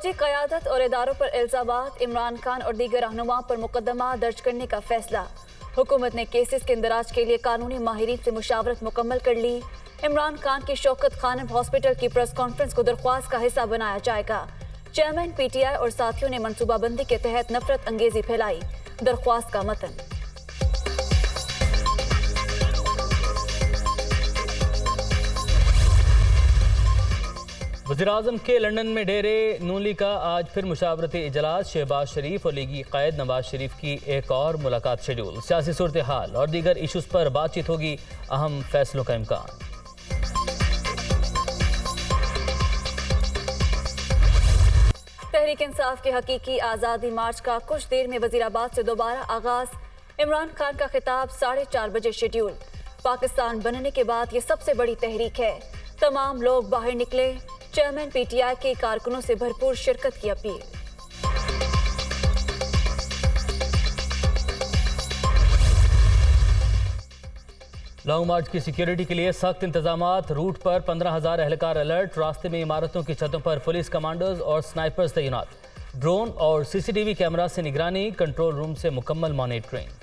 फौजी क़यादत और इदारों पर इल्ज़ामात, इमरान खान और दीगर रहनुमा पर मुकदमा दर्ज करने का फैसला। हुकूमत ने केसेस के इंदराज के लिए कानूनी माहिरीन से मुशावरत मुकम्मल कर ली। इमरान खान की शौकत खानम हॉस्पिटल की प्रेस कॉन्फ्रेंस को दरख्वास्त का हिस्सा बनाया जाएगा। चेयरमैन PTI और साथियों ने मनसूबाबंदी के तहत नफरत अंगेजी फैलाई। दरख्वास्त का मतन। वज़ीर-ए-आज़म के लंदन में डेरे नून लीग का आज फिर मुशावरती इजलास। शहबाज शरीफ और लीगी क़ायद नवाज शरीफ की एक और मुलाकात शेड्यूल। सियासी सूरत हाल और दीगर इशूज़ पर बातचीत होगी। अहम फैसलों का इम्कान। तहरीक इंसाफ के हकीकी आज़ादी मार्च का कुछ देर में वज़ीराबाद से दोबारा आगाज। इमरान खान का खिताब 4:30 बजे शेड्यूल। पाकिस्तान बनने के बाद ये सबसे बड़ी तहरीक है। तमाम लोग बाहर निकले। चेयरमैन PTI के कारकुनों से भरपूर शिरकत की अपील। लॉन्ग मार्च की सिक्योरिटी के लिए सख्त इंतजामात। रूट पर 15,000 एहलकार अलर्ट। रास्ते में इमारतों की छतों पर पुलिस कमांडोज और स्नाइपर्स तैनात। ड्रोन और CCTV कैमरा से निगरानी। कंट्रोल रूम से मुकम्मल मॉनिटरिंग।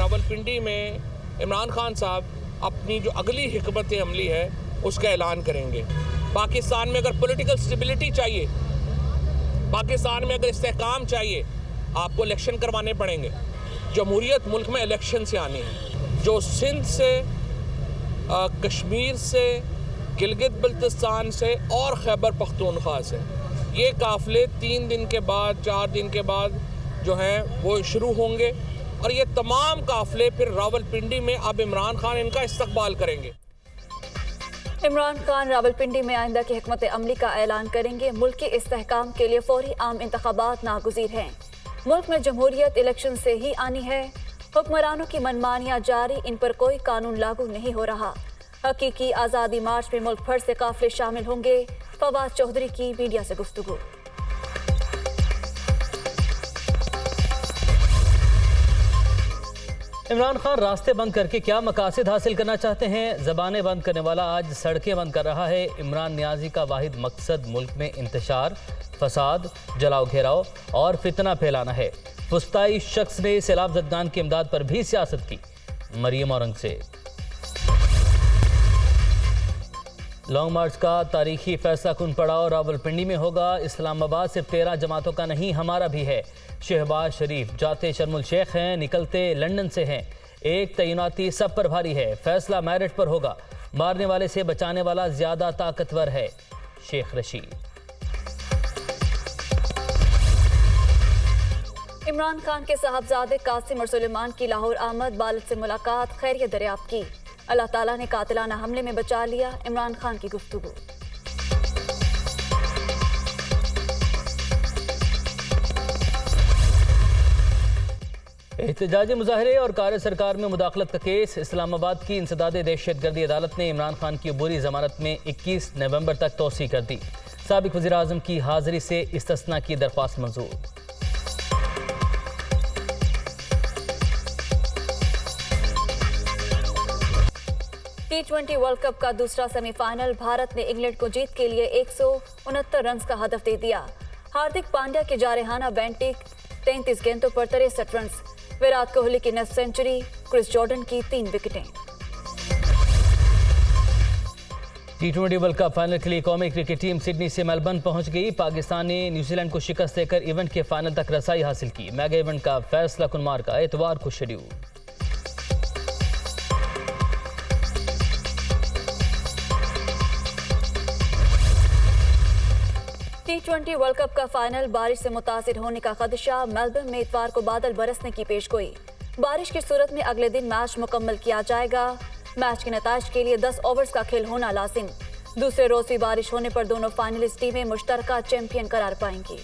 रावलपिंडी में इमरान खान साहब अपनी जो अगली हिकमत अमली है उसका ऐलान करेंगे। पाकिस्तान में अगर पॉलिटिकल स्टेबिलिटी चाहिए, पाकिस्तान में अगर इस्तेहकाम चाहिए, आपको इलेक्शन करवाने पड़ेंगे। जमहूरियत मुल्क में इलेक्शन से आनी है। जो सिंध से, कश्मीर से, गिलगित बल्तिस्तान से और खैबर पख्तूनख्वा से ये काफ़िले 3 दिन के बाद, 4 दिन के बाद जो हैं वो शुरू होंगे और ये तमाम काफ़िले फिर रावलपिंडी में अब इमरान खान इनका इस्तकबाल करेंगे। इमरान खान रावलपिंडी में आइंदा की हिकमत अमली का ऐलान करेंगे। मुल्क के इस्तेहकाम के लिए फौरी आम इंतखाबात नागुज़ीर हैं। मुल्क में जमहूरियत इलेक्शन से ही आनी है। हुक्मरानों की मनमानियाँ जारी, इन पर कोई कानून लागू नहीं हो रहा। हकीकी आज़ादी मार्च में मुल्क भर से काफ़िले शामिल होंगे। फवाद चौधरी की मीडिया से गुफ्तगू। इमरान खान रास्ते बंद करके क्या मकासद हासिल करना चाहते हैं? ज़बानें बंद करने वाला आज सड़कें बंद कर रहा है। इमरान नियाजी का वाहिद मकसद मुल्क में इंतशार, फसाद, जलाओ घेराव और फितना फैलाना है। फुस्ताई शख्स ने सैलाब ज़दगान की इमदाद पर भी सियासत की। मरियम औरंगज़ेब। लॉन्ग मार्च का तारीखी फैसला कुन पड़ाव रावलपिंडी में होगा। इस्लामाबाद सिर्फ 13 जमातों का नहीं, हमारा भी है। शहबाज शरीफ जाते शर्मुल शेख हैं, निकलते लंदन से हैं। एक तैनाती सब पर भारी है। फैसला मेरिट पर होगा। मारने वाले से बचाने वाला ज्यादा ताकतवर है। शेख रशीद। इमरान खान के साहबजादे कासिम और सुलेमान की लाहौर आमद, बालिद से मुलाकात, खैरियत दरियाफ्त की। अल्लाह ताला ने कातिलाना हमले में बचा लिया। इमरान खान की गुफ्तगू। एहतजाजी मुजाहरे और कार्य सरकार में मुदाखलत का केस। इस्लामाबाद की इंसदादे दहशतगर्दी अदालत ने इमरान खान की अबूरी जमानत में 21 नवंबर तक तोसी कर दी। साबिक वज़ीर आज़म की हाजिरी से इस्तिस्ना की दरख्वास्त मंजूर। T20 वर्ल्ड कप का दूसरा सेमीफाइनल। भारत ने इंग्लैंड को जीत के लिए 169 रन का हदफ दे दिया। हार्दिक पांड्या की जारहाना बैंटिक, 33 गेंदों पर 63 रन। विराट कोहली की नफ सेंचुरी, क्रिस जॉर्डन की 3 विकेटें। T20 वर्ल्ड कप फाइनल के लिए कौमी क्रिकेट टीम सिडनी से मेलबर्न पहुंच गई। पाकिस्तान ने न्यूजीलैंड को शिकस्त देकर इवेंट के फाइनल तक रसाई हासिल की। मेगा इवेंट का फैसला कुनमार का एतवार को शेड्यूल। T20 वर्ल्ड कप का फाइनल। बारिश से मुतासिर होने का खदशा। मेलबर्न में इतवार को बादल बरसने की पेशगोई। बारिश की सूरत में अगले दिन मैच मुकम्मल किया जाएगा। मैच के नताइज के लिए 10 ओवर्स का खेल होना लाजिम। दूसरे रोज भी बारिश होने पर दोनों फाइनलिस्ट टीमें मुश्तरका चैंपियन करार पाएंगी।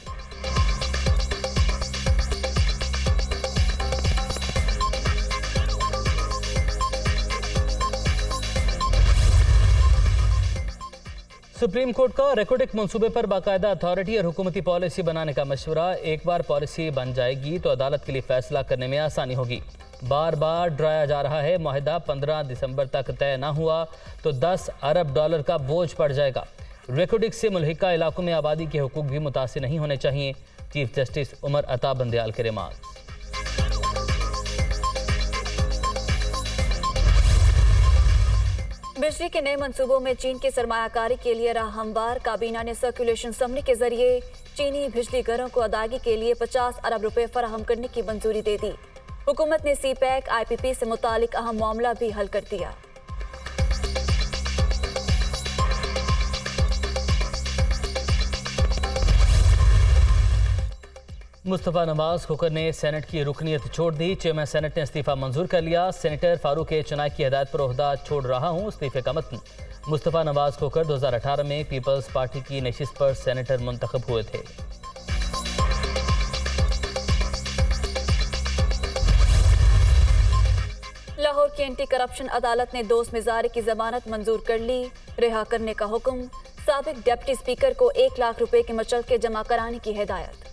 सुप्रीम कोर्ट का रेकोडिक मंसूबे पर बाकायदा अथॉरिटी और हुकूमती पॉलिसी बनाने का मशवरा। एक बार पॉलिसी बन जाएगी तो अदालत के लिए फैसला करने में आसानी होगी। बार बार डराया जा रहा है, मुआहदा 15 दिसंबर तक तय ना हुआ तो 10 अरब डॉलर का बोझ पड़ जाएगा। रेकॉर्डिंग से मुल्हिका इलाकों में आबादी के हुकूक भी मुतासिर नहीं होने चाहिए। चीफ जस्टिस उमर अता बंदयाल के रिमार्क। बिजली के नए मंसूबों में चीन की सरमायाकारी के लिए राह हमवार। काबीना ने सर्कुलेशन समरी के जरिए चीनी बिजली घरों को अदायगी के लिए 50 अरब रुपए फराहम करने की मंजूरी दे दी। हुकूमत ने सीपैक IPP से मुतालिक अहम मामला भी हल कर दिया। मुस्तफ़ा नवाज खोखर ने सेनेट की रुकनीत छोड़ दी। चेयरमैन सेनेट ने इस्तीफा मंजूर कर लिया। सेनेटर फारूक चनाई की हिदायत पर ओहदा छोड़ रहा हूं, इस्तीफे का मतन। मुस्तफ़ा नवाज खोखर 2018 में पीपल्स पार्टी की नशिस्त पर सेनेटर मुंतखब हुए थे। लाहौर की एंटी करप्शन अदालत ने दोस्त मिजारी की जमानत मंजूर कर ली। रिहा करने का हुक्म। साबिक डिप्टी स्पीकर को 1 लाख रुपए के मचलके जमा कराने की हिदायत।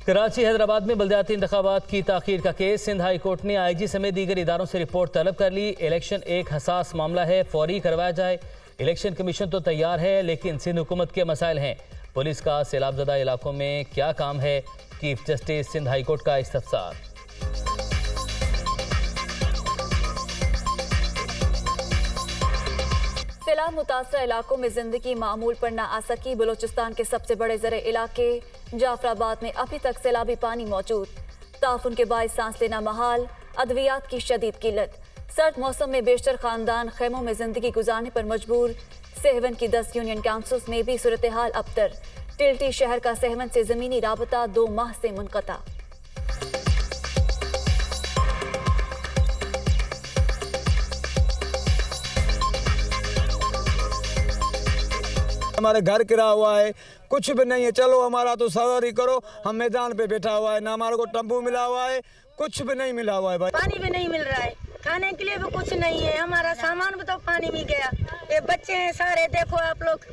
कराची हैदराबाद में बल्दियाती इंतखाबात की ताखीर का केस। सिंध हाई कोर्ट ने IG समेत दीगर इदारों से रिपोर्ट तलब कर ली। इलेक्शन एक हसास मामला है, फौरी करवाया जाए। इलेक्शन कमीशन तो तैयार है, लेकिन सिंध हुकूमत के मसाइल हैं। पुलिस का सैलाबजदा इलाकों में क्या काम है? Chief justice Sindh high court का इस्तफसार। सैलाब मुतासर इलाकों में जिंदगी मामूल पर ना आ सकी। बलोचिस्तान के सबसे बड़े ज़रे इलाके जाफराबाद में अभी तक सैलाबी पानी मौजूद। ताफुन के बाइस सांस लेना महाल। अद्वियात की शदीद किल्लत। सर्द मौसम में बेशतर खानदान खेमों में जिंदगी गुजारने पर मजबूर। सेहवन की 10 यूनियन काउंसिल्स में भी सूरत हाल अबतर। टिल्टी शहर का सेहवन से ज़मीनी राबता 2 माह से मुनक़ता। हमारे घर गिरा हुआ है, कुछ भी नहीं है। चलो हमारा तो सवारी करो, हम मैदान पे बैठा हुआ है, ना हमारे को तंबू मिला हुआ है, कुछ भी नहीं मिला हुआ है भाई। पानी भी नहीं मिल रहा है, खाने के लिए भी कुछ नहीं है। हमारा सामान भी तो पानी में गया। ये बच्चे हैं सारे, देखो आप लोग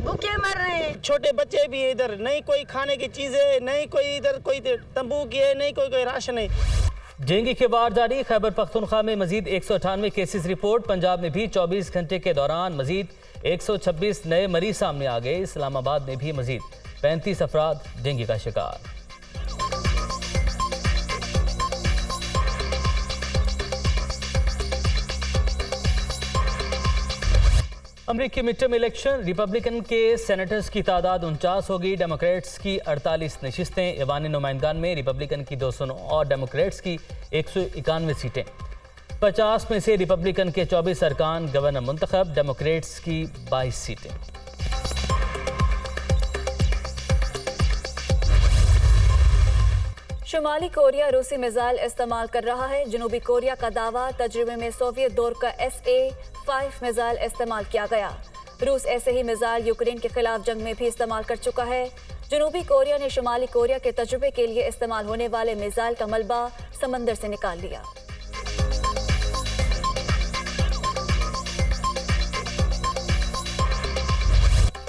भूखे मर रहे हैं। छोटे बच्चे भी है इधर, नहीं कोई खाने की चीजें, नहीं कोई इधर कोई तंबू की है, नहीं कोई राशन है। डेंगू के वार जारी। खैबर पख्तूनख्वा में मजीद 198 केसेस रिपोर्ट। पंजाब में भी 24 घंटे के दौरान मजीद 126 नए मरीज सामने आ गए। इस्लामाबाद में भी मजीद 35 अफराद डेंगू का शिकार। अमेरिकी मिड टर्म इलेक्शन। रिपब्लिकन के सेनेटर्स की तादाद 49 होगी। डेमोक्रेट्स की 48 नशिस्तें। ऐवान नुमाइंदगान में रिपब्लिकन की 209 और डेमोक्रेट्स की 191 सीटें। 50 में से रिपब्लिकन के 24 अरकान गवर्नर मुंतखब। डेमोक्रेट्स की 22 सीटें। शुमाली कोरिया रूसी मिसाइल इस्तेमाल कर रहा है। जनूबी कोरिया का दावा, तजुर्बे में सोवियत दौर का SA-5 मिसाइल इस्तेमाल किया गया। रूस ऐसे ही मिसाइल यूक्रेन के खिलाफ जंग में भी इस्तेमाल कर चुका है। जनूबी कोरिया ने शुमाली कोरिया के तजुर्बे के लिए इस्तेमाल होने वाले मिसाइल का मलबा समंदर से निकाल लिया।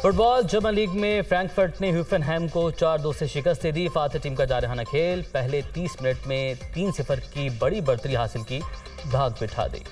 फुटबॉल जर्मन लीग में फ्रैंकफर्ट ने होफेनहाइम को 4-2 से शिकस्त दे दी। फातह टीम का जारहाना खेल। पहले 30 मिनट में 3-0 की बड़ी बढ़तरी हासिल की, भाग बिठा दी।